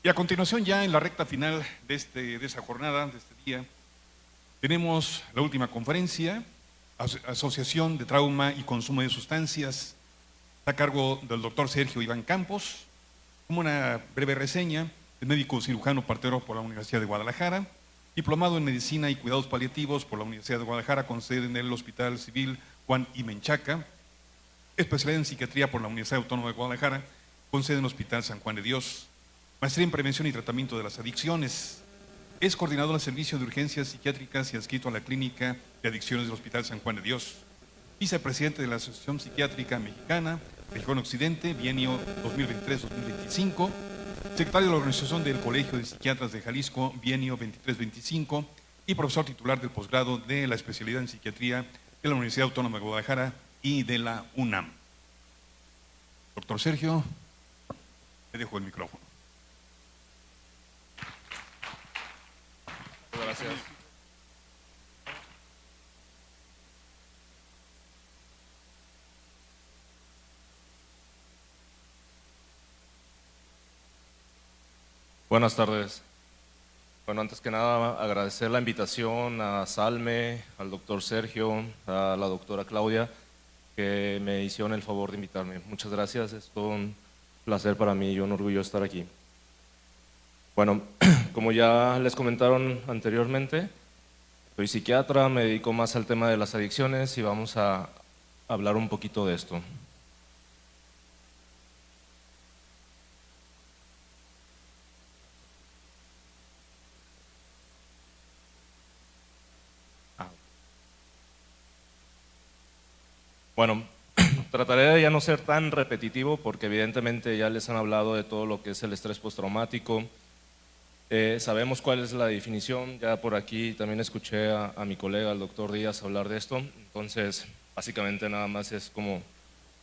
Y a continuación, ya en la recta final de esa jornada, de este día, tenemos la última conferencia, Asociación de Trauma y Consumo de Sustancias, está a cargo del doctor Sergio Iván Campos. Como una breve reseña, es médico cirujano partero por la Universidad de Guadalajara, diplomado en Medicina y Cuidados Paliativos por la Universidad de Guadalajara, con sede en el Hospital Civil Juan I. Menchaca, especialidad en Psiquiatría por la Universidad Autónoma de Guadalajara, con sede en el Hospital San Juan de Dios, maestría en Prevención y Tratamiento de las Adicciones. Es coordinador del Servicio de Urgencias Psiquiátricas y adscrito a la Clínica de Adicciones del Hospital San Juan de Dios. Vicepresidente de la Asociación Psiquiátrica Mexicana, Región Occidente, bienio 2023-2025. Secretario de la Organización del Colegio de Psiquiatras de Jalisco, bienio 23-25. Y profesor titular del posgrado de la especialidad en Psiquiatría de la Universidad Autónoma de Guadalajara y de la UNAM. Doctor Sergio, le dejo el micrófono. Gracias. Buenas tardes. Bueno, antes que nada agradecer la invitación a Salme, al doctor Sergio, a la doctora Claudia, que me hicieron el favor de invitarme. Muchas gracias, es todo un placer para mí y un orgullo estar aquí. Bueno, como ya les comentaron anteriormente, soy psiquiatra, me dedico más al tema de las adicciones y vamos a hablar un poquito de esto. Bueno, trataré de ya no ser tan repetitivo porque evidentemente ya les han hablado de todo lo que es el estrés postraumático. Sabemos cuál es la definición, ya por aquí también escuché a mi colega, el doctor Díaz, hablar de esto, entonces básicamente nada más es como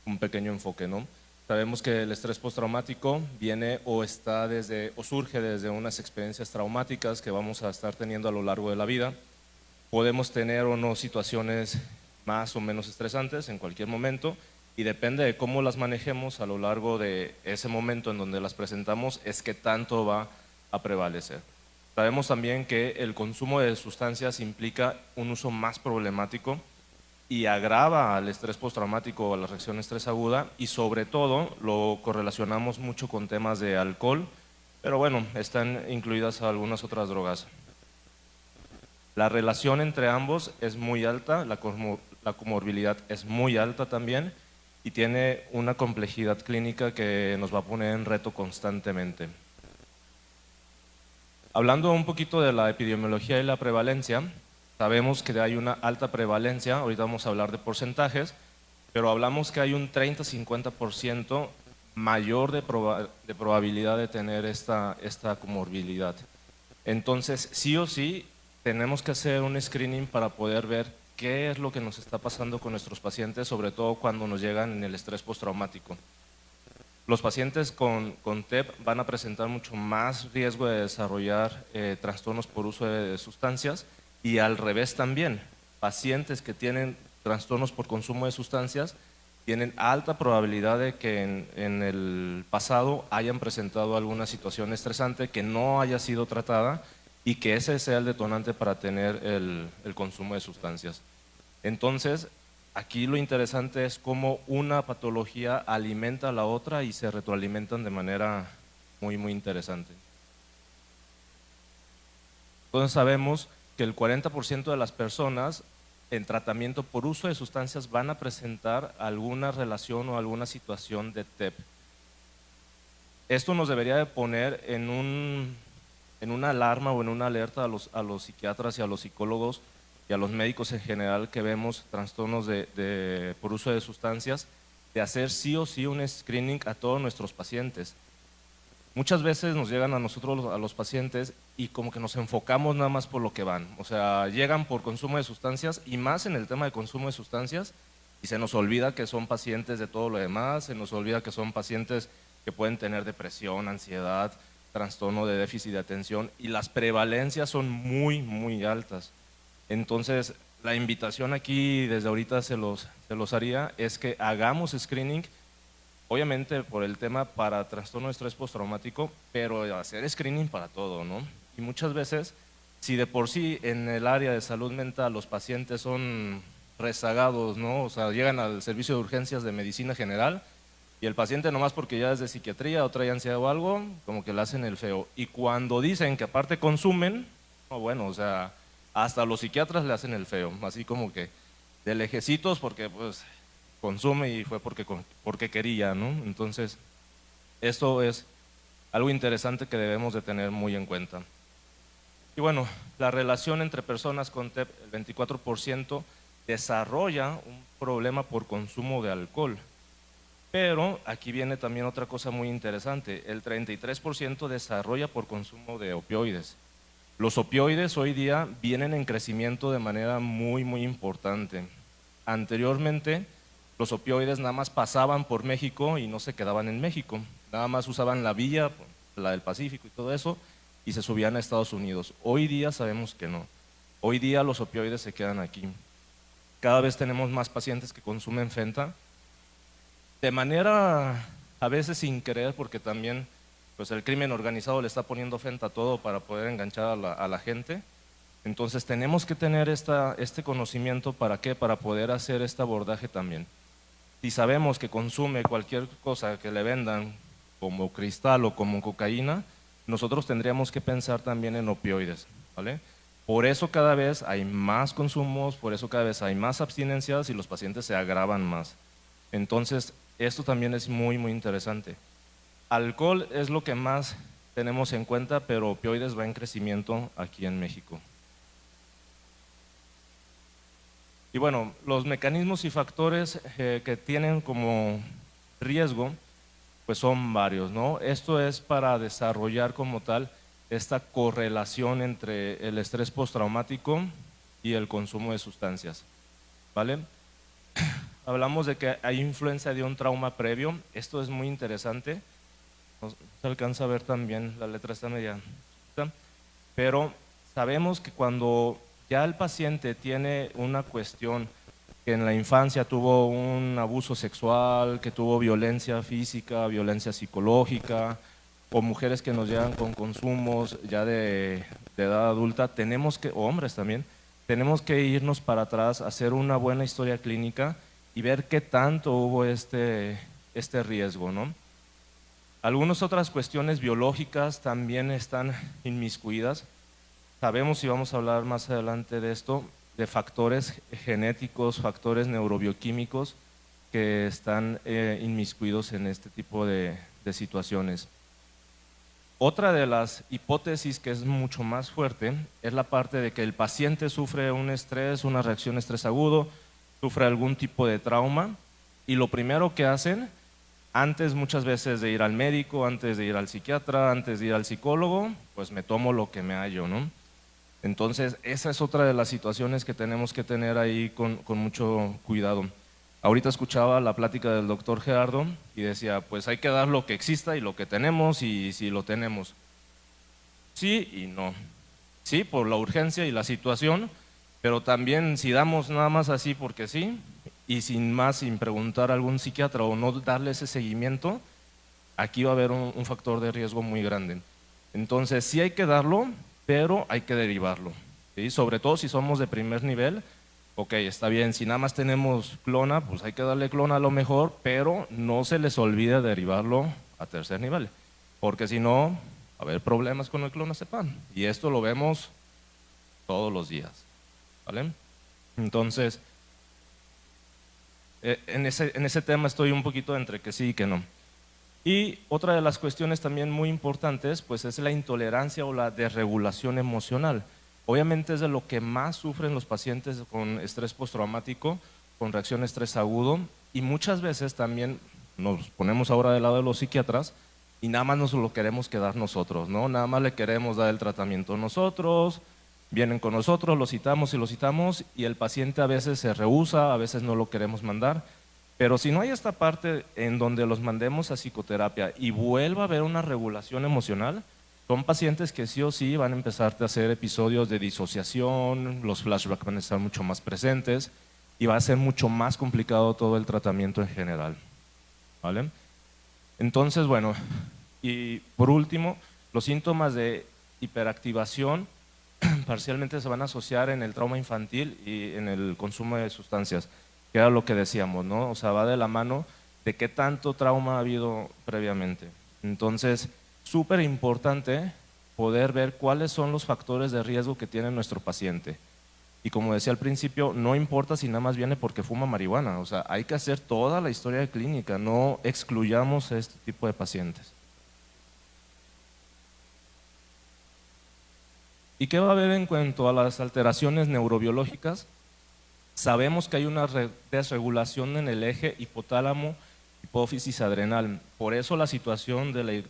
un pequeño enfoque, ¿no? Sabemos que el estrés postraumático viene o surge desde unas experiencias traumáticas que vamos a estar teniendo a lo largo de la vida. Podemos tener o no situaciones más o menos estresantes en cualquier momento y depende de cómo las manejemos a lo largo de ese momento en donde las presentamos es que tanto va a prevalecer. Sabemos también que el consumo de sustancias implica un uso más problemático y agrava al estrés postraumático o a la reacción estrés aguda y sobre todo lo correlacionamos mucho con temas de alcohol, pero bueno, están incluidas algunas otras drogas. La relación entre ambos es muy alta, la comorbilidad es muy alta también y tiene una complejidad clínica que nos va a poner en reto constantemente. Hablando un poquito de la epidemiología y la prevalencia, sabemos que hay una alta prevalencia, ahorita vamos a hablar de porcentajes, pero hablamos que hay un 30-50% mayor de probabilidad de tener esta comorbilidad. Entonces, sí o sí, tenemos que hacer un screening para poder ver qué es lo que nos está pasando con nuestros pacientes, sobre todo cuando nos llegan en el estrés postraumático. Los pacientes con TEP van a presentar mucho más riesgo de desarrollar trastornos por uso de sustancias y al revés también. Pacientes que tienen trastornos por consumo de sustancias tienen alta probabilidad de que en el pasado hayan presentado alguna situación estresante que no haya sido tratada y que ese sea el detonante para tener el consumo de sustancias. Entonces, aquí lo interesante es cómo una patología alimenta a la otra y se retroalimentan de manera muy, muy interesante. Entonces sabemos que el 40% de las personas en tratamiento por uso de sustancias van a presentar alguna relación o alguna situación de TEP. Esto nos debería de poner en una alarma o en una alerta a los psiquiatras y a los psicólogos y a los médicos en general que vemos trastornos por uso de sustancias, de hacer sí o sí un screening a todos nuestros pacientes. Muchas veces nos llegan a nosotros, a los pacientes, y como que nos enfocamos nada más por lo que van. O sea, llegan por consumo de sustancias y más en el tema de consumo de sustancias y se nos olvida que son pacientes de todo lo demás, se nos olvida que son pacientes que pueden tener depresión, ansiedad, trastorno de déficit de atención y las prevalencias son muy, muy altas. Entonces, la invitación aquí desde ahorita se los haría es que hagamos screening obviamente por el tema para trastorno de estrés postraumático, pero hacer screening para todo, ¿no? Y muchas veces, si de por sí en el área de salud mental los pacientes son rezagados, ¿no? O sea, llegan al servicio de urgencias de medicina general y el paciente nomás porque ya es de psiquiatría o trae ansiedad o algo, como que le hacen el feo. Y cuando dicen que aparte consumen, no, bueno, o sea, hasta los psiquiatras le hacen el feo, así como que de lejecitos porque pues consume y fue porque quería, ¿no? Entonces, esto es algo interesante que debemos de tener muy en cuenta. Y bueno, la relación entre personas con TEP, el 24% desarrolla un problema por consumo de alcohol. Pero aquí viene también otra cosa muy interesante, el 33% desarrolla por consumo de opioides. Los opioides hoy día vienen en crecimiento de manera muy, muy importante. Anteriormente, los opioides nada más pasaban por México y no se quedaban en México. Nada más usaban la vía, la del Pacífico y todo eso, y se subían a Estados Unidos. Hoy día sabemos que no. Hoy día los opioides se quedan aquí. Cada vez tenemos más pacientes que consumen Fenta, de manera a veces sin querer, porque también pues el crimen organizado le está poniendo Fenta a todo para poder enganchar a la gente. Entonces tenemos que tener este conocimiento, ¿para qué? Para poder hacer este abordaje también. Si sabemos que consume cualquier cosa que le vendan, como cristal o como cocaína, nosotros tendríamos que pensar también en opioides, ¿vale? Por eso cada vez hay más consumos, por eso cada vez hay más abstinencias y los pacientes se agravan más. Entonces, esto también es muy, muy interesante. Alcohol es lo que más tenemos en cuenta, pero opioides va en crecimiento aquí en México. Y bueno, los mecanismos y factores que tienen como riesgo, pues son varios, ¿no? Esto es para desarrollar como tal esta correlación entre el estrés postraumático y el consumo de sustancias, ¿vale? Hablamos de que hay influencia de un trauma previo, esto es muy interesante, no se alcanza a ver también, la letra está media, pero sabemos que cuando ya el paciente tiene una cuestión que en la infancia tuvo un abuso sexual, que tuvo violencia física, violencia psicológica, o mujeres que nos llegan con consumos ya de edad adulta, tenemos que, o hombres también, tenemos que irnos para atrás, hacer una buena historia clínica y ver qué tanto hubo este riesgo, ¿no? Algunas otras cuestiones biológicas también están inmiscuidas. Sabemos, y vamos a hablar más adelante de esto, de factores genéticos, factores neurobioquímicos que están inmiscuidos en este tipo de situaciones. Otra de las hipótesis que es mucho más fuerte es la parte de que el paciente sufre un estrés, una reacción de estrés agudo, sufre algún tipo de trauma y lo primero que hacen, antes muchas veces de ir al médico, antes de ir al psiquiatra, antes de ir al psicólogo, pues me tomo lo que me hallo, ¿no? Entonces, esa es otra de las situaciones que tenemos que tener ahí con mucho cuidado. Ahorita escuchaba la plática del doctor Gerardo y decía, pues hay que dar lo que exista y lo que tenemos y si lo tenemos. Sí y no. Sí, por la urgencia y la situación, pero también si damos nada más así porque sí y sin más, sin preguntar a algún psiquiatra o no darle ese seguimiento, aquí va a haber un factor de riesgo muy grande. Entonces, sí hay que darlo, pero hay que derivarlo, ¿sí? Sobre todo si somos de primer nivel, ok, está bien, si nada más tenemos clona, pues hay que darle clona a lo mejor, pero no se les olvide derivarlo a tercer nivel, porque si no, va a haber problemas con el clonazepam, y esto lo vemos todos los días, ¿vale? Entonces, en ese tema estoy un poquito entre que sí y que no. Y otra de las cuestiones también muy importantes, pues es la intolerancia o la desregulación emocional. Obviamente es de lo que más sufren los pacientes con estrés postraumático, con reacción a estrés agudo, y muchas veces también nos ponemos ahora del lado de los psiquiatras y nada más nos lo queremos quedar nosotros, ¿no? Nada más le queremos dar el tratamiento nosotros, vienen con nosotros, lo citamos y el paciente a veces se rehúsa, a veces no lo queremos mandar. Pero si no hay esta parte en donde los mandemos a psicoterapia y vuelva a haber una regulación emocional, son pacientes que sí o sí van a empezar a hacer episodios de disociación, los flashbacks van a estar mucho más presentes y va a ser mucho más complicado todo el tratamiento en general, ¿vale? Entonces, bueno, y por último, los síntomas de hiperactivación parcialmente se van a asociar en el trauma infantil y en el consumo de sustancias, que era lo que decíamos, ¿no? O sea, va de la mano de qué tanto trauma ha habido previamente. Entonces, súper importante poder ver cuáles son los factores de riesgo que tiene nuestro paciente. Y como decía al principio, no importa si nada más viene porque fuma marihuana, o sea, hay que hacer toda la historia de clínica, no excluyamos a este tipo de pacientes. ¿Y qué va a haber en cuanto a las alteraciones neurobiológicas? Sabemos que hay una desregulación en el eje hipotálamo, hipófisis adrenal, por eso la situación de la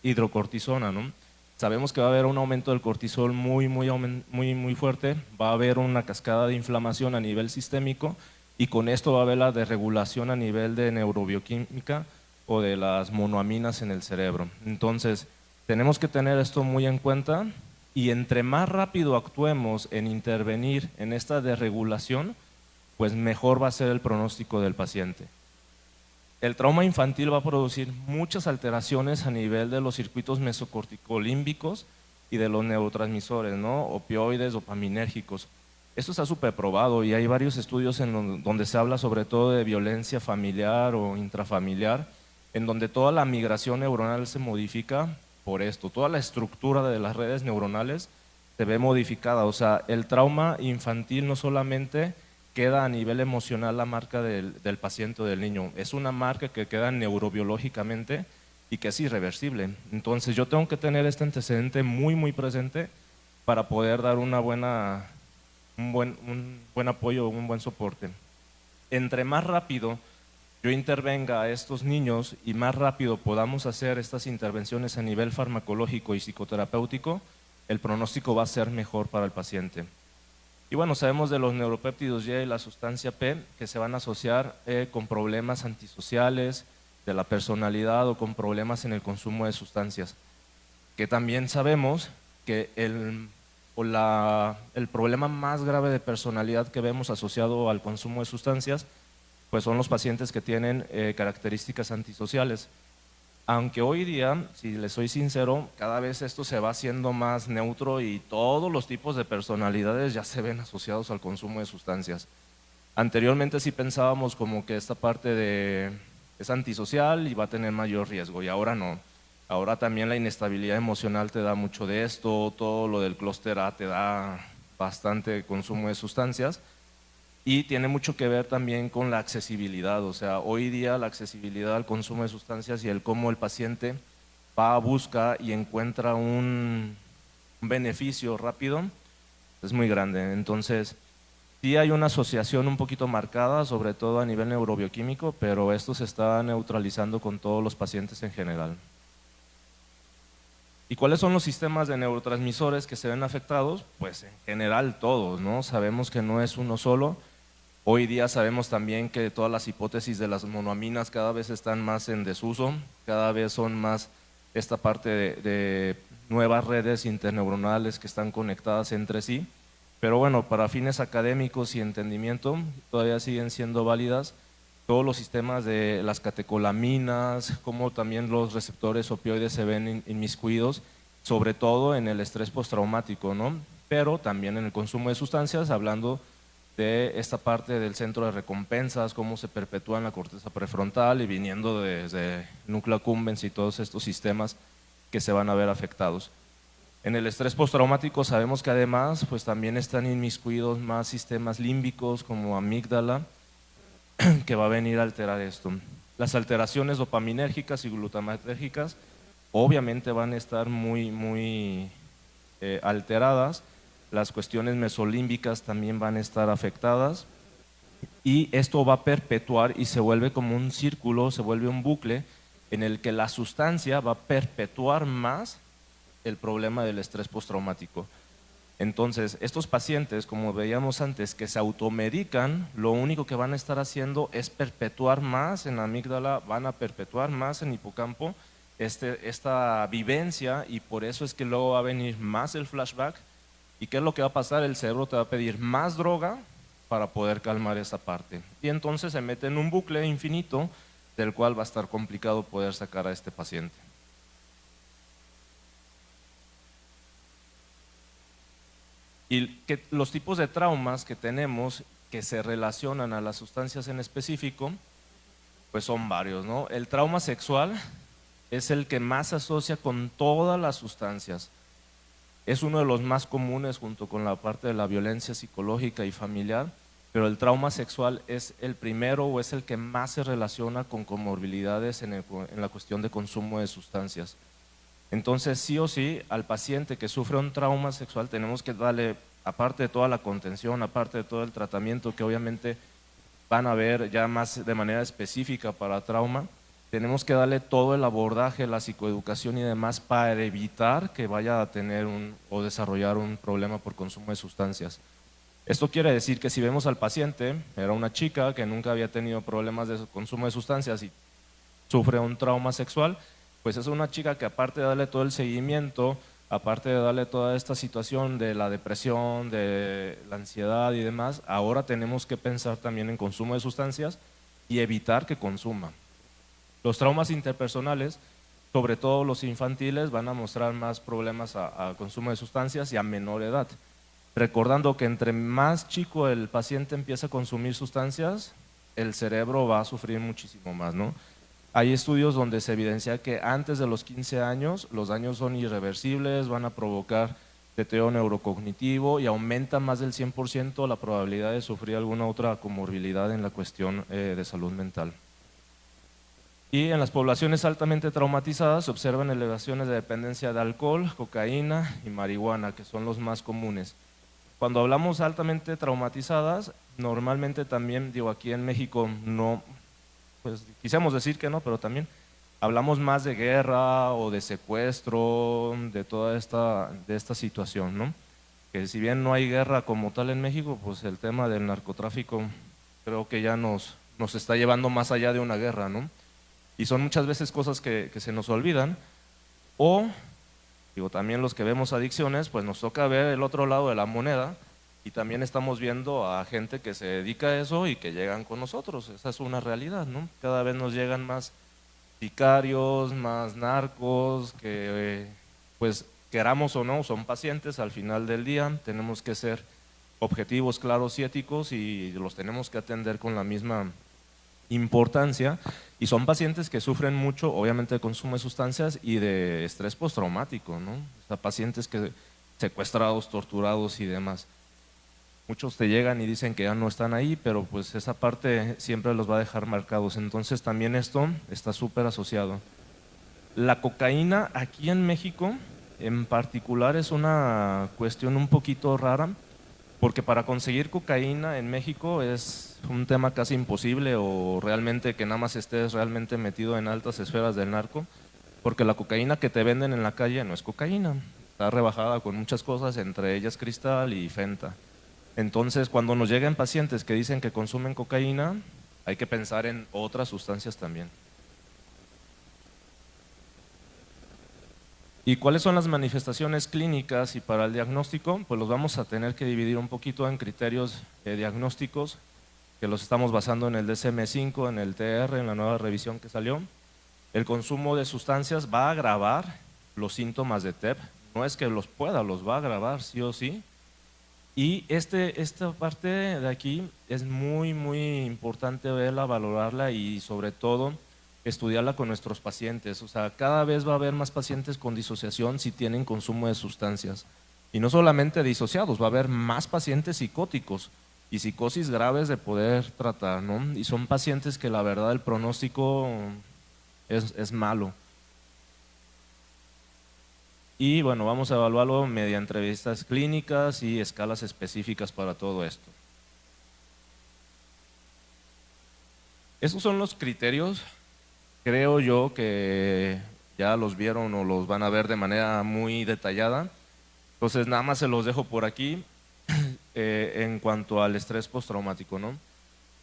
hidrocortisona, ¿no? Sabemos que va a haber un aumento del cortisol muy fuerte, va a haber una cascada de inflamación a nivel sistémico y con esto va a haber la desregulación a nivel de neurobioquímica o de las monoaminas en el cerebro. Entonces, tenemos que tener esto muy en cuenta y entre más rápido actuemos en intervenir en esta desregulación, pues mejor va a ser el pronóstico del paciente. El trauma infantil va a producir muchas alteraciones a nivel de los circuitos mesocorticolímbicos y de los neurotransmisores, ¿no? Opioides, dopaminérgicos. Esto está súper probado y hay varios estudios en donde se habla sobre todo de violencia familiar o intrafamiliar, en donde toda la migración neuronal se modifica por esto. Toda la estructura de las redes neuronales se ve modificada. O sea, el trauma infantil no solamente queda a nivel emocional la marca del paciente o del niño, es una marca que queda neurobiológicamente y que es irreversible. Entonces yo tengo que tener este antecedente muy presente para poder dar un buen apoyo, un buen soporte. Entre más rápido yo intervenga a estos niños y más rápido podamos hacer estas intervenciones a nivel farmacológico y psicoterapéutico, el pronóstico va a ser mejor para el paciente. Y bueno, sabemos de los neuropéptidos Y y la sustancia P que se van a asociar con problemas antisociales de la personalidad o con problemas en el consumo de sustancias. Que también sabemos que el problema más grave de personalidad que vemos asociado al consumo de sustancias pues son los pacientes que tienen características antisociales. Aunque hoy día, si les soy sincero, cada vez esto se va haciendo más neutro y todos los tipos de personalidades ya se ven asociados al consumo de sustancias. Anteriormente sí pensábamos como que esta parte es antisocial y va a tener mayor riesgo y ahora no. Ahora también la inestabilidad emocional te da mucho de esto, todo lo del clúster A te da bastante consumo de sustancias. Y tiene mucho que ver también con la accesibilidad, o sea, hoy día la accesibilidad al consumo de sustancias y el cómo el paciente va a buscar y encuentra un beneficio rápido es muy grande. Entonces, sí hay una asociación un poquito marcada, sobre todo a nivel neurobioquímico, pero esto se está neutralizando con todos los pacientes en general. ¿Y cuáles son los sistemas de neurotransmisores que se ven afectados? Pues en general todos, ¿no? Sabemos que no es uno solo. Hoy día sabemos también que todas las hipótesis de las monoaminas cada vez están más en desuso, cada vez son más esta parte de nuevas redes interneuronales que están conectadas entre sí, pero bueno, para fines académicos y entendimiento todavía siguen siendo válidas todos los sistemas de las catecolaminas, como también los receptores opioides se ven inmiscuidos, sobre todo en el estrés postraumático, ¿no? Pero también en el consumo de sustancias, hablando de esta parte del centro de recompensas, cómo se perpetúa en la corteza prefrontal y viniendo desde núcleo accumbens y todos estos sistemas que se van a ver afectados. En el estrés postraumático sabemos que además pues también están inmiscuidos más sistemas límbicos como amígdala que va a venir a alterar esto. Las alteraciones dopaminérgicas y glutamatérgicas obviamente van a estar muy alteradas. Las cuestiones mesolímbicas también van a estar afectadas y esto va a perpetuar y se vuelve como un círculo, se vuelve un bucle en el que la sustancia va a perpetuar más el problema del estrés postraumático. Entonces, estos pacientes, como veíamos antes, que se automedican, lo único que van a estar haciendo es perpetuar más en la amígdala, van a perpetuar más en hipocampo esta vivencia y por eso es que luego va a venir más el flashback. ¿Y qué es lo que va a pasar? El cerebro te va a pedir más droga para poder calmar esa parte. Y entonces se mete en un bucle infinito del cual va a estar complicado poder sacar a este paciente. Y que los tipos de traumas que tenemos que se relacionan a las sustancias en específico, pues son varios, ¿no? El trauma sexual es el que más se asocia con todas las sustancias. Es uno de los más comunes junto con la parte de la violencia psicológica y familiar, pero el trauma sexual es el primero o es el que más se relaciona con comorbilidades en la cuestión de consumo de sustancias. Entonces, sí o sí, al paciente que sufre un trauma sexual tenemos que darle, aparte de toda la contención, aparte de todo el tratamiento que obviamente van a ver ya más de manera específica para trauma, tenemos que darle todo el abordaje, la psicoeducación y demás para evitar que vaya a tener o desarrollar un problema por consumo de sustancias. Esto quiere decir que si vemos al paciente, era una chica que nunca había tenido problemas de consumo de sustancias y sufre un trauma sexual, pues es una chica que aparte de darle todo el seguimiento, aparte de darle toda esta situación de la depresión, de la ansiedad y demás, ahora tenemos que pensar también en consumo de sustancias y evitar que consuma. Los traumas interpersonales, sobre todo los infantiles, van a mostrar más problemas a consumo de sustancias y a menor edad. Recordando que entre más chico el paciente empieza a consumir sustancias, el cerebro va a sufrir muchísimo más, ¿no? Hay estudios donde se evidencia que antes de los 15 años los daños son irreversibles, van a provocar deterioro neurocognitivo y aumenta más del 100% la probabilidad de sufrir alguna otra comorbilidad en la cuestión de salud mental. Y en las poblaciones altamente traumatizadas se observan elevaciones de dependencia de alcohol, cocaína y marihuana, que son los más comunes. Cuando hablamos altamente traumatizadas, normalmente también, digo, aquí en México no, pues quisiéramos decir que no, pero también hablamos más de guerra o de secuestro, de toda esta situación, ¿no? Que si bien no hay guerra como tal en México, pues el tema del narcotráfico creo que ya nos está llevando más allá de una guerra, ¿no? Y son muchas veces cosas que se nos olvidan, o digo, también los que vemos adicciones, pues nos toca ver el otro lado de la moneda y también estamos viendo a gente que se dedica a eso y que llegan con nosotros. Esa es una realidad, ¿no? Cada vez nos llegan más sicarios, más narcos, que pues queramos o no, son pacientes al final del día. Tenemos que ser objetivos, claros y éticos y los tenemos que atender con la misma importancia, y son pacientes que sufren mucho, obviamente, de consumo de sustancias y de estrés postraumático, ¿no? O sea, pacientes que secuestrados, torturados y demás. Muchos te llegan y dicen que ya no están ahí, pero pues esa parte siempre los va a dejar marcados. Entonces también esto está súper asociado. La cocaína aquí en México en particular es una cuestión un poquito rara, porque para conseguir cocaína en México es un tema casi imposible, o realmente que nada más estés realmente metido en altas esferas del narco, porque la cocaína que te venden en la calle no es cocaína, está rebajada con muchas cosas, entre ellas cristal y fenta. Entonces, cuando nos llegan pacientes que dicen que consumen cocaína, hay que pensar en otras sustancias también. ¿Y cuáles son las manifestaciones clínicas y para el diagnóstico? Pues los vamos a tener que dividir un poquito en criterios diagnósticos, que los estamos basando en el DSM-5, en el TR, en la nueva revisión que salió. El consumo de sustancias va a agravar los síntomas de TEP, no es que los pueda, los va a agravar sí o sí. Y esta parte de aquí es muy, muy importante verla, valorarla y sobre todo estudiarla con nuestros pacientes. O sea, cada vez va a haber más pacientes con disociación si tienen consumo de sustancias. Y no solamente disociados, va a haber más pacientes psicóticos y psicosis graves de poder tratar, ¿no? Y son pacientes que la verdad el pronóstico es malo. Y bueno, vamos a evaluarlo mediante entrevistas clínicas y escalas específicas para todo esto. Estos son los criterios. Creo yo que ya los vieron o los van a ver de manera muy detallada. Entonces nada más se los dejo por aquí en cuanto al estrés postraumático, ¿no?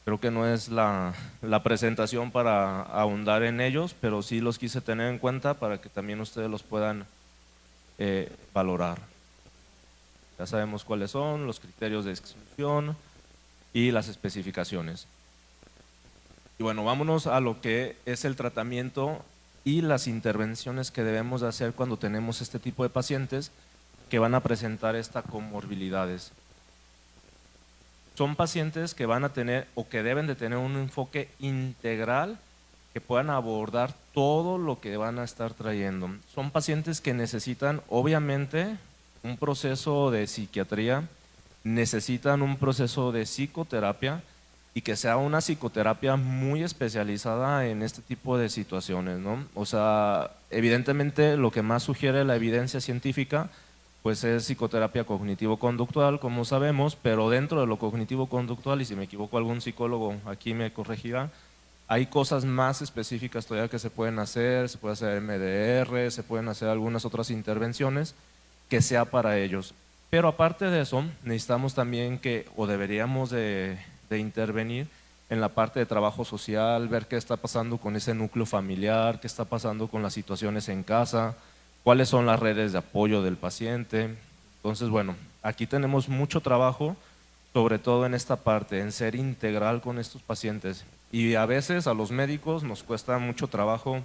Creo que no es la presentación para ahondar en ellos, pero sí los quise tener en cuenta para que también ustedes los puedan valorar. Ya sabemos cuáles son los criterios de exclusión y las especificaciones. Y bueno, vámonos a lo que es el tratamiento y las intervenciones que debemos de hacer cuando tenemos este tipo de pacientes que van a presentar estas comorbilidades. Son pacientes que van a tener o que deben de tener un enfoque integral que puedan abordar todo lo que van a estar trayendo. Son pacientes que necesitan obviamente un proceso de psiquiatría, necesitan un proceso de psicoterapia y que sea una psicoterapia muy especializada en este tipo de situaciones, ¿no? O sea, evidentemente lo que más sugiere la evidencia científica pues es psicoterapia cognitivo-conductual, como sabemos, pero dentro de lo cognitivo-conductual, y si me equivoco algún psicólogo aquí me corregirá, hay cosas más específicas todavía que se pueden hacer, se puede hacer MDR, se pueden hacer algunas otras intervenciones que sea para ellos. Pero aparte de eso, necesitamos también que, o deberíamos de intervenir en la parte de trabajo social, ver qué está pasando con ese núcleo familiar, qué está pasando con las situaciones en casa, cuáles son las redes de apoyo del paciente. Entonces, bueno, aquí tenemos mucho trabajo, sobre todo en esta parte, en ser integral con estos pacientes. Y a veces a los médicos nos cuesta mucho trabajo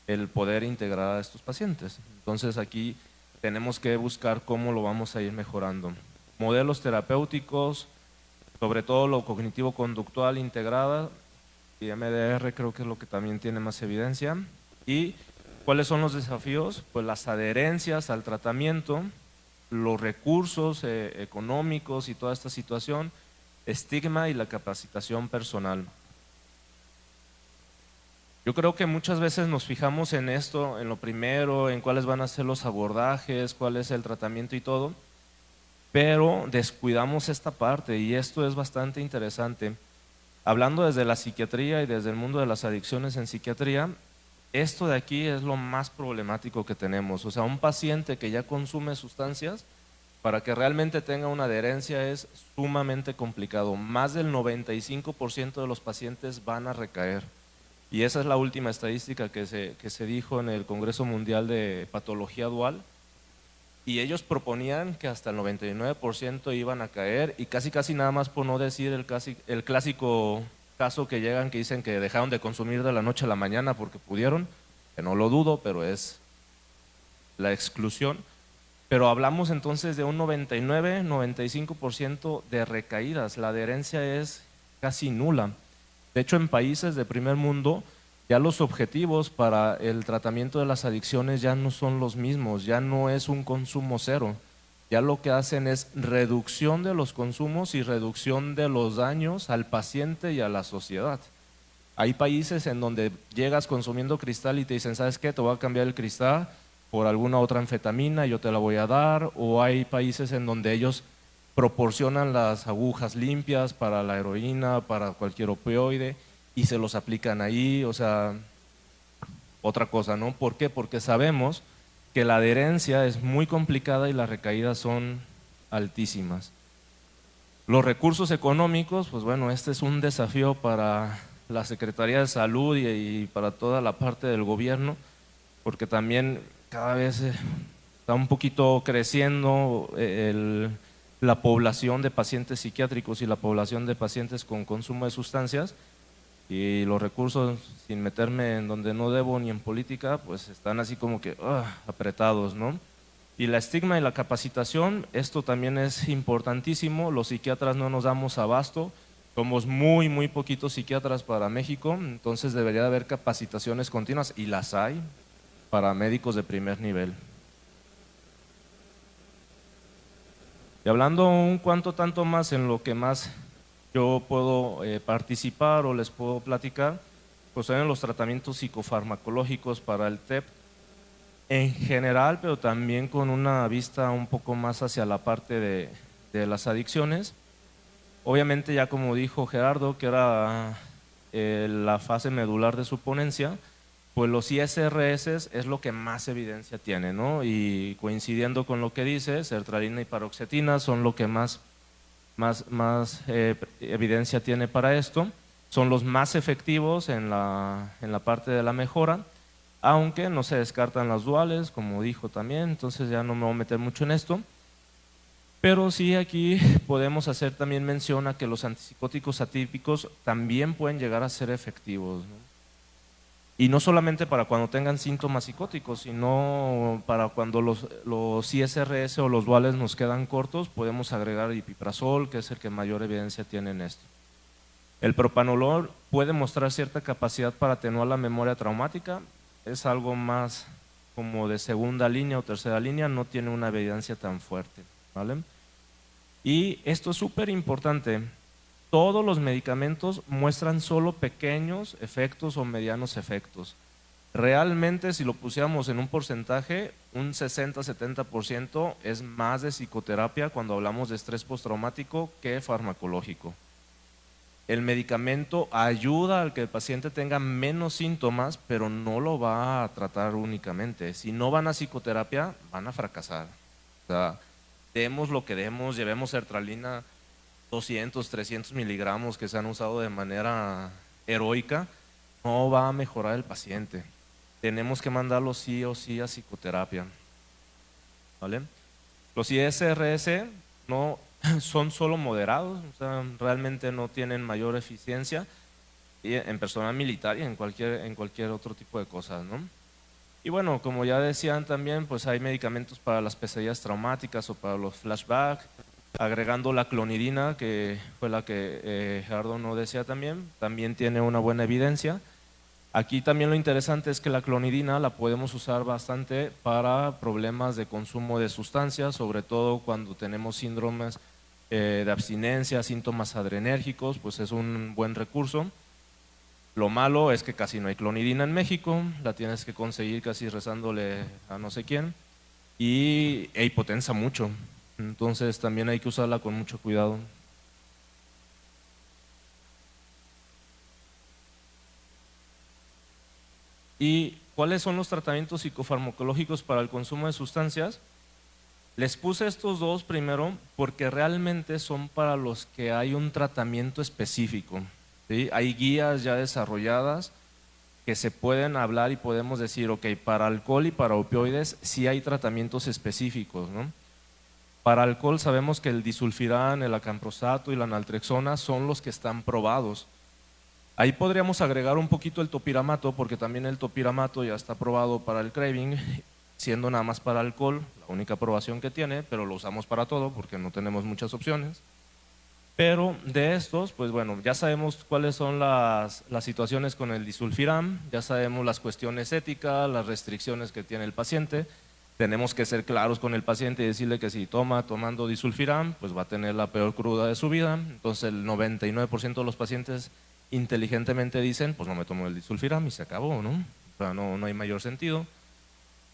el poder integrar a estos pacientes. Entonces aquí tenemos que buscar cómo lo vamos a ir mejorando. Modelos terapéuticos, sobre todo lo cognitivo-conductual integrada, y MDR creo que es lo que también tiene más evidencia. ¿Y cuáles son los desafíos? Pues las adherencias al tratamiento, los recursos económicos y toda esta situación, estigma y la capacitación personal. Yo creo que muchas veces nos fijamos en esto, en lo primero, en cuáles van a ser los abordajes, cuál es el tratamiento y todo, pero descuidamos esta parte y esto es bastante interesante. Hablando desde la psiquiatría y desde el mundo de las adicciones en psiquiatría, esto de aquí es lo más problemático que tenemos. O sea, un paciente que ya consume sustancias, para que realmente tenga una adherencia es sumamente complicado. Más del 95% de los pacientes van a recaer. Y esa es la última estadística que se dijo en el Congreso Mundial de Patología Dual. Y ellos proponían que hasta el 99% iban a caer y casi nada más por no decir el clásico caso que llegan que dicen que dejaron de consumir de la noche a la mañana porque pudieron, que no lo dudo, pero es la exclusión. Pero hablamos entonces de un 99-95% de recaídas, la adherencia es casi nula. De hecho, en países de primer mundo, ya los objetivos para el tratamiento de las adicciones ya no son los mismos, ya no es un consumo cero. Ya lo que hacen es reducción de los consumos y reducción de los daños al paciente y a la sociedad. Hay países en donde llegas consumiendo cristal y te dicen, ¿sabes qué? Te voy a cambiar el cristal por alguna otra anfetamina, yo te la voy a dar. O hay países en donde ellos proporcionan las agujas limpias para la heroína, para cualquier opioide y se los aplican ahí, o sea, otra cosa, ¿no? ¿Por qué? Porque sabemos que la adherencia es muy complicada y las recaídas son altísimas. Los recursos económicos, pues bueno, este es un desafío para la Secretaría de Salud y para toda la parte del gobierno, porque también cada vez está un poquito creciendo la población de pacientes psiquiátricos y la población de pacientes con consumo de sustancias, y los recursos, sin meterme en donde no debo ni en política, pues están así como que apretados, ¿no? Y la estigma y la capacitación, esto también es importantísimo. Los psiquiatras no nos damos abasto, somos muy poquitos psiquiatras para México, entonces debería de haber capacitaciones continuas y las hay para médicos de primer nivel. Y hablando un cuanto tanto más en lo que más yo puedo participar o les puedo platicar, pues en los tratamientos psicofarmacológicos para el TEP en general, pero también con una vista un poco más hacia la parte de las adicciones. Obviamente, ya como dijo Gerardo, que era la fase medular de su ponencia, pues los ISRS es lo que más evidencia tiene, ¿no? Y coincidiendo con lo que dice, sertralina y paroxetina son lo que más evidencia tiene para esto, son los más efectivos en la parte de la mejora, aunque no se descartan las duales, como dijo también, entonces ya no me voy a meter mucho en esto. Pero sí aquí podemos hacer también mención a que los antipsicóticos atípicos también pueden llegar a ser efectivos, ¿no? Y no solamente para cuando tengan síntomas psicóticos, sino para cuando los ISRS o los duales nos quedan cortos, podemos agregar ipiprazol, que es el que mayor evidencia tiene en esto. El propanolol puede mostrar cierta capacidad para atenuar la memoria traumática, es algo más como de segunda línea o tercera línea, no tiene una evidencia tan fuerte, ¿vale? Y esto es súper importante. Todos los medicamentos muestran solo pequeños efectos o medianos efectos. Realmente, si lo pusiéramos en un porcentaje, un 60-70% es más de psicoterapia cuando hablamos de estrés postraumático que farmacológico. El medicamento ayuda al que el paciente tenga menos síntomas, pero no lo va a tratar únicamente. Si no van a psicoterapia, van a fracasar. O sea, demos lo que demos, llevemos sertralina 200, 300 miligramos que se han usado de manera heroica, no va a mejorar el paciente. Tenemos que mandarlo sí o sí a psicoterapia, ¿vale? Los ISRS no son solo moderados, o sea, realmente no tienen mayor eficiencia en personal militar y en cualquier otro tipo de cosas, ¿no? Y bueno, como ya decían también, pues hay medicamentos para las pesadillas traumáticas o para los flashbacks, agregando la clonidina, que fue la que Gerardo no decía también tiene una buena evidencia. Aquí también lo interesante es que la clonidina la podemos usar bastante para problemas de consumo de sustancias, sobre todo cuando tenemos síndromes de abstinencia, síntomas adrenérgicos, pues es un buen recurso. Lo malo es que casi no hay clonidina en México, la tienes que conseguir casi rezándole a no sé quién y hipotensa mucho, entonces también hay que usarla con mucho cuidado. ¿Y cuáles son los tratamientos psicofarmacológicos para el consumo de sustancias? Les puse estos dos primero porque realmente son para los que hay un tratamiento específico, ¿sí? Hay guías ya desarrolladas que se pueden hablar y podemos decir, ok, para alcohol y para opioides sí hay tratamientos específicos, ¿no? Para alcohol sabemos que el disulfiram, el acamprosato y la naltrexona son los que están probados. Ahí podríamos agregar un poquito el topiramato, porque también el topiramato ya está aprobado para el craving, siendo nada más para alcohol, la única aprobación que tiene, pero lo usamos para todo porque no tenemos muchas opciones. Pero de estos, pues bueno, ya sabemos cuáles son las situaciones con el disulfiram, ya sabemos las cuestiones éticas, las restricciones que tiene el paciente. Tenemos que ser claros con el paciente y decirle que si tomando disulfiram, pues va a tener la peor cruda de su vida. Entonces el 99% de los pacientes inteligentemente dicen, pues no me tomo el disulfiram y se acabó, ¿no? O sea, no hay mayor sentido.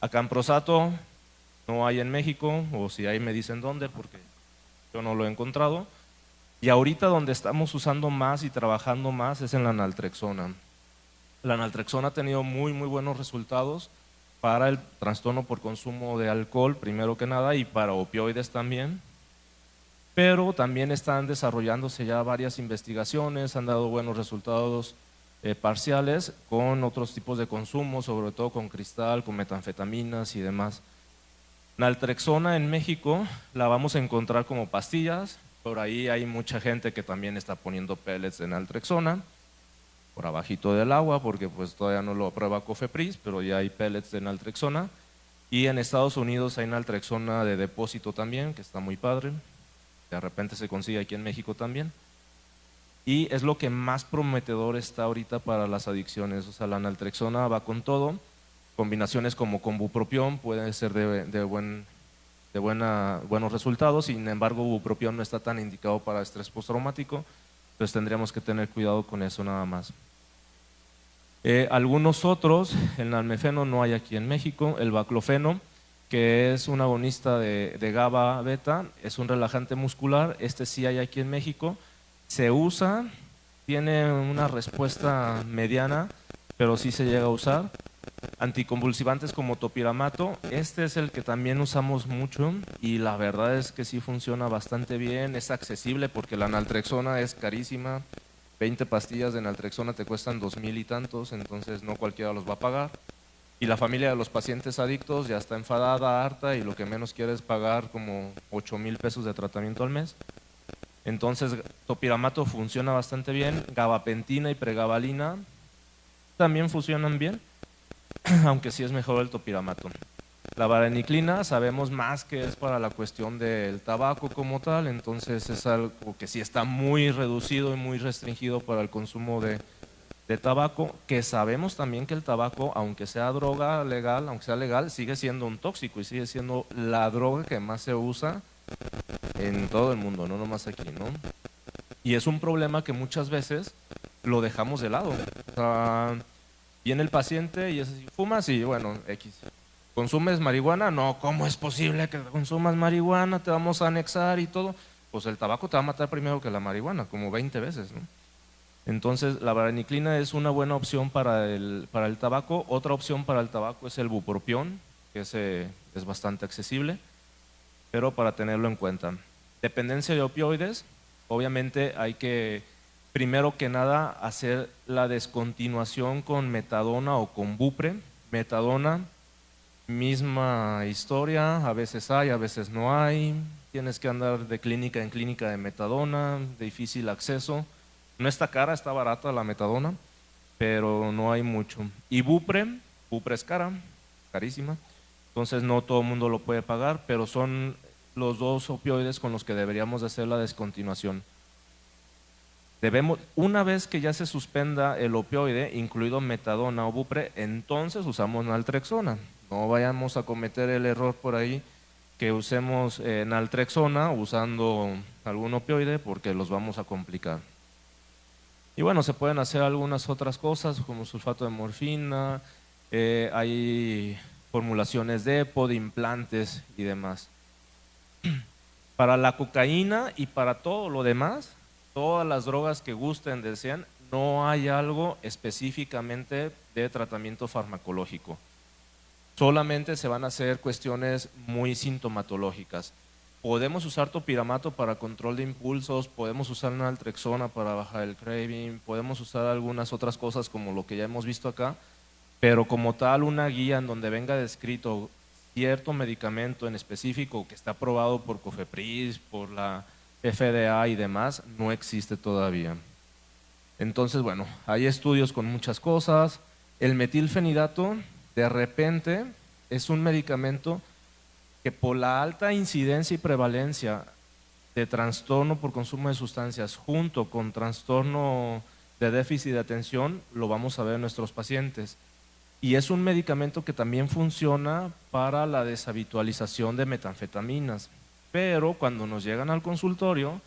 Acamprosato no hay en México, o si hay me dicen dónde, porque yo no lo he encontrado. Y ahorita donde estamos usando más y trabajando más es en la naltrexona. La naltrexona ha tenido muy buenos resultados para el trastorno por consumo de alcohol, primero que nada, y para opioides también. Pero también están desarrollándose ya varias investigaciones, han dado buenos resultados parciales con otros tipos de consumo, sobre todo con cristal, con metanfetaminas y demás. Naltrexona en México la vamos a encontrar como pastillas, por ahí hay mucha gente que también está poniendo pellets de naltrexona, por abajito del agua, porque pues todavía no lo aprueba Cofepris, pero ya hay pellets de naltrexona. Y en Estados Unidos hay naltrexona de depósito también, que está muy padre. De repente se consigue aquí en México también. Y es lo que más prometedor está ahorita para las adicciones. O sea, la naltrexona va con todo. Combinaciones como con bupropión pueden ser buenos resultados. Sin embargo, bupropión no está tan indicado para estrés postraumático. Entonces tendríamos que tener cuidado con eso nada más. Algunos otros, el nalmefeno no hay aquí en México. El baclofeno, que es un agonista de GABA beta, es un relajante muscular, este sí hay aquí en México, se usa, tiene una respuesta mediana, pero sí se llega a usar. Anticonvulsivantes como topiramato, este es el que también usamos mucho y la verdad es que sí funciona bastante bien, es accesible porque la naltrexona es carísima, 20 pastillas de naltrexona te cuestan 2,000 y tantos, entonces no cualquiera los va a pagar. y la familia de los pacientes adictos ya está enfadada, harta, y lo que menos quiere es pagar como 8,000 pesos de tratamiento al mes. Entonces, topiramato funciona bastante bien, gabapentina y pregabalina también funcionan bien, aunque sí es mejor el topiramato. La vareniclina sabemos más que es para la cuestión del tabaco como tal, entonces es algo que sí está muy reducido y muy restringido para el consumo de tabaco, que sabemos también que el tabaco, aunque sea droga legal, aunque sea legal, sigue siendo un tóxico y sigue siendo la droga que más se usa en todo el mundo, no nomás aquí, ¿no? Y es un problema que muchas veces lo dejamos de lado. O sea, viene el paciente y es así, ¿fumas? Y bueno, X. ¿Consumes marihuana? No, ¿cómo es posible que consumas marihuana? Te vamos a anexar y todo. Pues el tabaco te va a matar primero que la marihuana, como 20 veces, ¿no? Entonces, la vareniclina es una buena opción para el tabaco. Otra opción para el tabaco es el bupropión, que es bastante accesible, pero para tenerlo en cuenta. Dependencia de opioides, obviamente hay que, primero que nada, hacer la descontinuación con metadona o con bupre. Metadona, misma historia, a veces hay, a veces no hay. Tienes que andar de clínica en clínica de metadona, de difícil acceso. No está cara, está barata la metadona, pero no hay mucho. Y bupre es cara, carísima. Entonces no todo el mundo lo puede pagar, pero son los dos opioides con los que deberíamos de hacer la descontinuación. Una vez que ya se suspenda el opioide, incluido metadona o bupre, entonces usamos naltrexona. No vayamos a cometer el error por ahí que usemos naltrexona usando algún opioide, porque los vamos a complicar. Y bueno, se pueden hacer algunas otras cosas como sulfato de morfina, hay formulaciones de EPO, de implantes y demás. Para la cocaína y para todo lo demás, todas las drogas que gusten, desean, no hay algo específicamente de tratamiento farmacológico. Solamente se van a hacer cuestiones muy sintomatológicas. Podemos usar topiramato para control de impulsos, podemos usar naltrexona para bajar el craving, podemos usar algunas otras cosas como lo que ya hemos visto acá, pero como tal una guía en donde venga descrito cierto medicamento en específico que está aprobado por COFEPRIS, por la FDA y demás, no existe todavía. Entonces, bueno, hay estudios con muchas cosas. El metilfenidato, de repente, es un medicamento que por la alta incidencia y prevalencia de trastorno por consumo de sustancias junto con trastorno de déficit de atención, lo vamos a ver en nuestros pacientes. Y es un medicamento que también funciona para la deshabitualización de metanfetaminas. Pero cuando nos llegan al consultorio,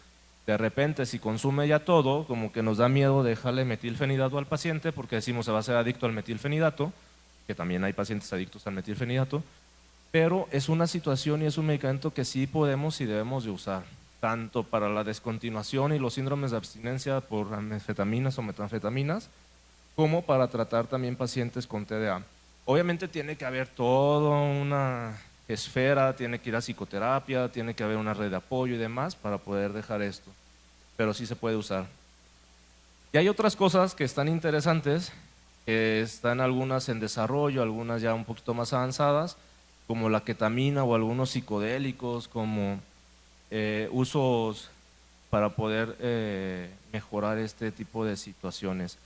de repente si consume ya todo, como que nos da miedo dejarle metilfenidato al paciente porque decimos se va a ser adicto al metilfenidato, que también hay pacientes adictos al metilfenidato, pero es una situación y es un medicamento que sí podemos y debemos de usar, tanto para la descontinuación y los síndromes de abstinencia por anfetaminas o metanfetaminas, como para tratar también pacientes con TDA. Obviamente tiene que haber toda una esfera, tiene que ir a psicoterapia, tiene que haber una red de apoyo y demás para poder dejar esto, pero sí se puede usar. Y hay otras cosas que están interesantes, que están algunas en desarrollo, algunas ya un poquito más avanzadas, como la ketamina o algunos psicodélicos, como usos para poder mejorar este tipo de situaciones.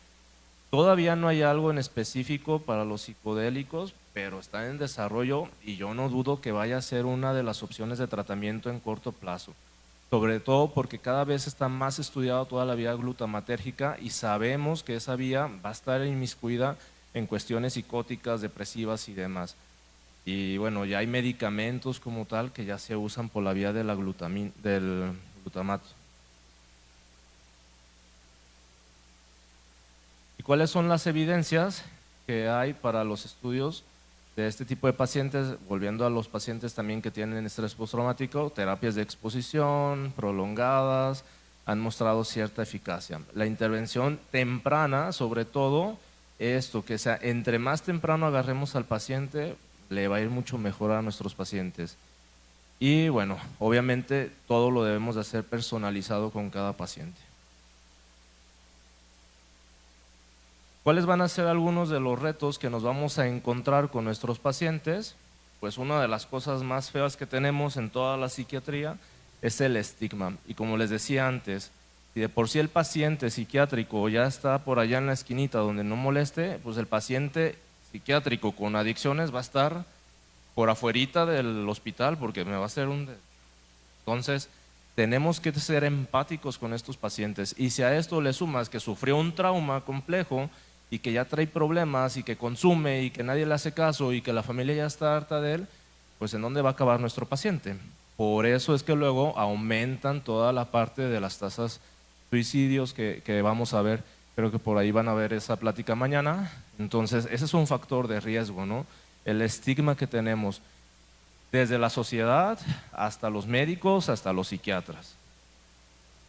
Todavía no hay algo en específico para los psicodélicos, pero está en desarrollo y yo no dudo que vaya a ser una de las opciones de tratamiento en corto plazo. Sobre todo porque cada vez está más estudiado toda la vía glutamatérgica y sabemos que esa vía va a estar inmiscuida en cuestiones psicóticas, depresivas y demás. Y bueno, ya hay medicamentos como tal que ya se usan por la vía de del glutamato. ¿Y cuáles son las evidencias que hay para los estudios de este tipo de pacientes? Volviendo a los pacientes también que tienen estrés postraumático, terapias de exposición prolongadas han mostrado cierta eficacia. La intervención temprana, sobre todo, esto, que sea, entre más temprano agarremos al paciente, le va a ir mucho mejor a nuestros pacientes. Y bueno, obviamente todo lo debemos de hacer personalizado con cada paciente. ¿Cuáles van a ser algunos de los retos que nos vamos a encontrar con nuestros pacientes? Pues una de las cosas más feas que tenemos en toda la psiquiatría es el estigma. Y como les decía antes, si de por sí el paciente psiquiátrico ya está por allá en la esquinita donde no moleste, pues el paciente psiquiátrico con adicciones va a estar por afuerita del hospital porque me va a hacer un... Entonces, tenemos que ser empáticos con estos pacientes, y si a esto le sumas que sufrió un trauma complejo y que ya trae problemas y que consume y que nadie le hace caso y que la familia ya está harta de él, pues ¿en dónde va a acabar nuestro paciente? Por eso es que luego aumentan toda la parte de las tasas suicidios que vamos a ver. Creo que por ahí van a ver esa plática mañana. Entonces ese es un factor de riesgo, ¿no? El estigma que tenemos desde la sociedad hasta los médicos, hasta los psiquiatras.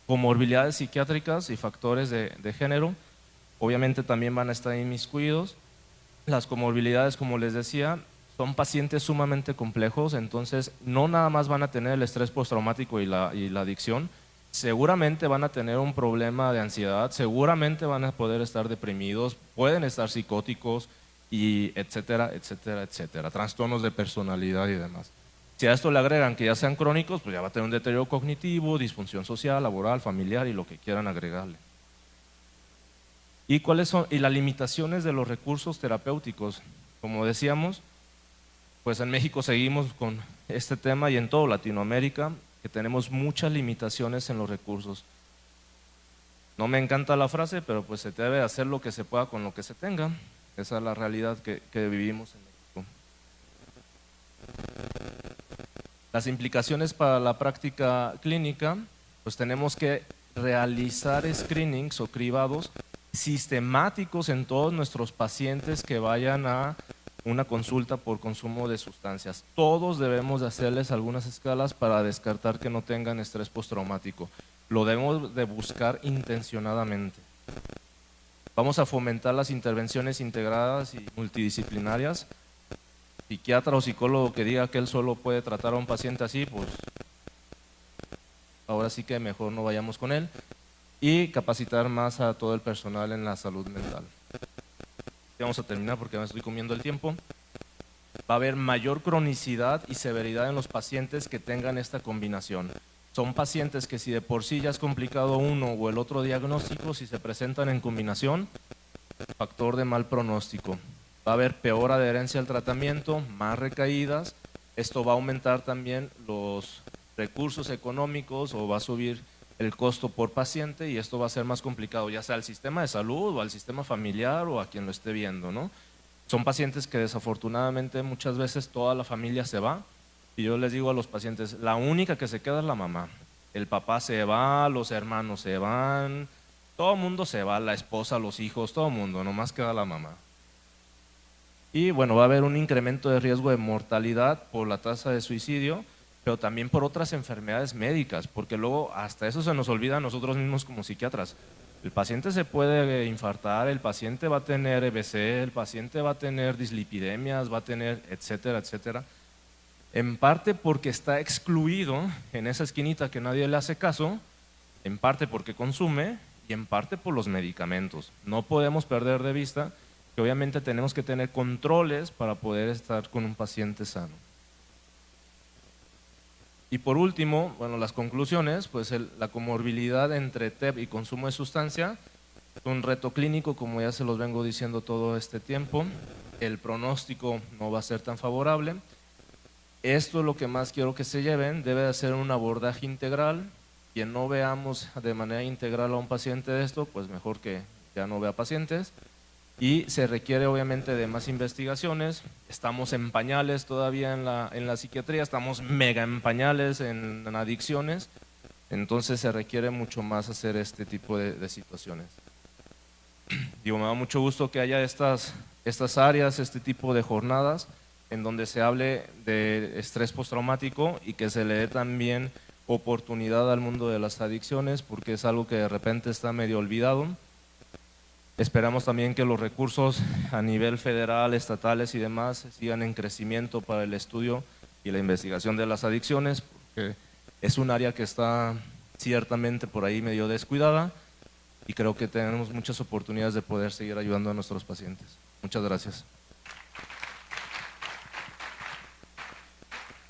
Comorbilidades psiquiátricas y factores de género obviamente también van a estar inmiscuidos. Las comorbilidades, como les decía, son pacientes sumamente complejos, entonces no nada más van a tener el estrés postraumático y la adicción, seguramente van a tener un problema de ansiedad, seguramente van a poder estar deprimidos, pueden estar psicóticos, y etcétera, etcétera, etcétera, trastornos de personalidad y demás. Si a esto le agregan que ya sean crónicos, pues ya va a tener un deterioro cognitivo, disfunción social, laboral, familiar y lo que quieran agregarle. ¿Y cuáles son las limitaciones de los recursos terapéuticos? Como decíamos, pues en México seguimos con este tema y en toda Latinoamérica, que tenemos muchas limitaciones en los recursos. No me encanta la frase, pero pues se debe hacer lo que se pueda con lo que se tenga. Esa es la realidad que vivimos en México. Las implicaciones para la práctica clínica, pues tenemos que realizar screenings o cribados sistemáticos en todos nuestros pacientes que vayan a una consulta por consumo de sustancias. Todos debemos de hacerles algunas escalas para descartar que no tengan estrés postraumático. Lo debemos de buscar intencionadamente. Vamos a fomentar las intervenciones integradas y multidisciplinarias. Psiquiatra o psicólogo que diga que él solo puede tratar a un paciente así, pues ahora sí que mejor no vayamos con él. Y capacitar más a todo el personal en la salud mental. Ya vamos a terminar porque me estoy comiendo el tiempo. Va a haber mayor cronicidad y severidad en los pacientes que tengan esta combinación. Son pacientes que si de por sí ya es complicado uno o el otro diagnóstico, si se presentan en combinación, factor de mal pronóstico. Va a haber peor adherencia al tratamiento, más recaídas. Esto va a aumentar también los recursos económicos o va a subir el costo por paciente, y esto va a ser más complicado, ya sea al sistema de salud o al sistema familiar o a quien lo esté viendo, ¿no? Son pacientes que desafortunadamente muchas veces toda la familia se va, y yo les digo a los pacientes, la única que se queda es la mamá. El papá se va, los hermanos se van, todo el mundo se va, la esposa, los hijos, todo el mundo, nomás queda la mamá. Y bueno, va a haber un incremento de riesgo de mortalidad por la tasa de suicidio, pero también por otras enfermedades médicas, porque luego hasta eso se nos olvida a nosotros mismos como psiquiatras. El paciente se puede infartar, el paciente va a tener EBC, el paciente va a tener dislipidemias, va a tener etcétera, etcétera. En parte porque está excluido en esa esquinita que nadie le hace caso, en parte porque consume y en parte por los medicamentos. No podemos perder de vista que obviamente tenemos que tener controles para poder estar con un paciente sano. Y por último, bueno, las conclusiones, pues la comorbilidad entre TEP y consumo de sustancia es un reto clínico, como ya se los vengo diciendo todo este tiempo. El pronóstico no va a ser tan favorable. Esto es lo que más quiero que se lleven, debe de ser un abordaje integral. Quien no veamos de manera integral a un paciente de esto, pues mejor que ya no vea pacientes. Y se requiere obviamente de más investigaciones. Estamos en pañales todavía en la psiquiatría, estamos mega en pañales en adicciones, entonces se requiere mucho más hacer este tipo de situaciones. Digo, me da mucho gusto que haya estas áreas, este tipo de jornadas en donde se hable de estrés postraumático y que se le dé también oportunidad al mundo de las adicciones, porque es algo que de repente está medio olvidado. Esperamos también que los recursos a nivel federal, estatales y demás sigan en crecimiento para el estudio y la investigación de las adicciones, porque es un área que está ciertamente por ahí medio descuidada. y creo que tenemos muchas oportunidades de poder seguir ayudando a nuestros pacientes. Muchas gracias.